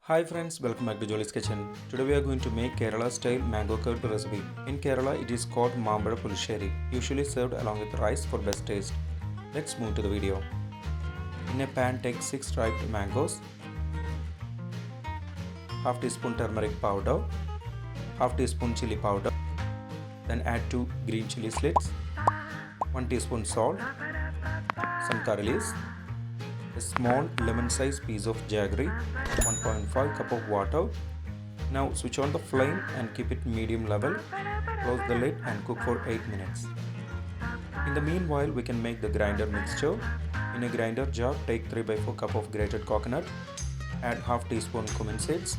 Hi friends, welcome back to Jolys kitchen. Today we are going to make Kerala style mango curd recipe. In Kerala it is called Mambazha Pullisheri, usually served along with rice for best taste. Let's move to the video. In a pan take 6 ripe mangoes, half teaspoon turmeric powder, half teaspoon chilli powder, then add 2 green chilli slits, 1 teaspoon salt, some curry leaves, a small lemon-sized piece of jaggery, 1.5 cup of water. Now switch on the flame and keep it medium level. Close the lid and cook for 8 minutes. In the meanwhile, we can make the grinder mixture. In a grinder jar, take 3/4 cup of grated coconut. Add half teaspoon cumin seeds,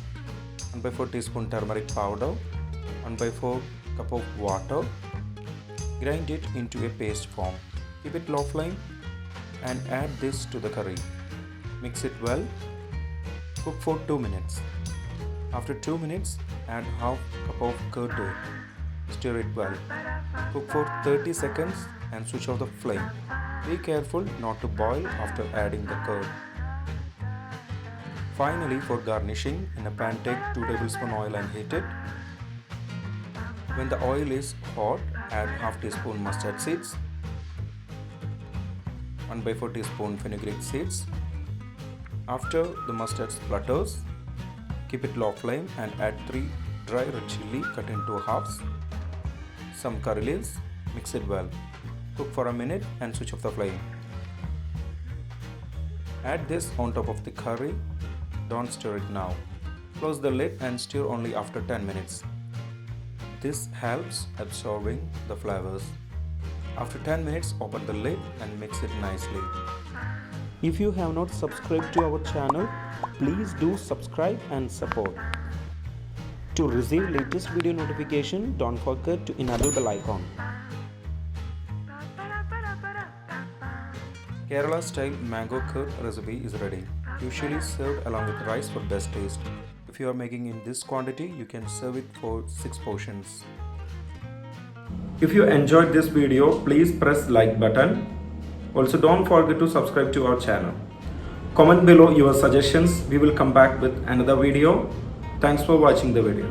1/4 teaspoon turmeric powder, 1/4 cup of water. Grind it into a paste form. Keep it low flame and add this to the curry. Mix it well. Cook for 2 minutes. After 2 minutes, add half cup of curd to it. Stir it well. Cook for 30 seconds and switch off the flame. Be careful not to boil after adding the curd. Finally, for garnishing, in a pan take 2 tablespoon oil and heat it. When the oil is hot, add half teaspoon mustard seeds, 1/4 teaspoon fenugreek seeds. After the mustard splutters, keep it low flame and add 3 dry red chilli cut into halves, some curry leaves. Mix it well. Cook for a minute and switch off the flame. Add this on top of the curry. Don't stir it now. Close the lid and stir only after 10 minutes. This helps absorbing the flavors. After 10 minutes, open the lid and mix it nicely. If you have not subscribed to our channel, please do subscribe and support. To receive latest video notification, don't forget to enable bell icon. Kerala style mango curd recipe is ready. Usually served along with rice for best taste. If you are making in this quantity, you can serve it for 6 portions. If you enjoyed this video, please press like button. Also don't forget to subscribe to our channel. Comment below your suggestions. We will come back with another video. Thanks for watching the video.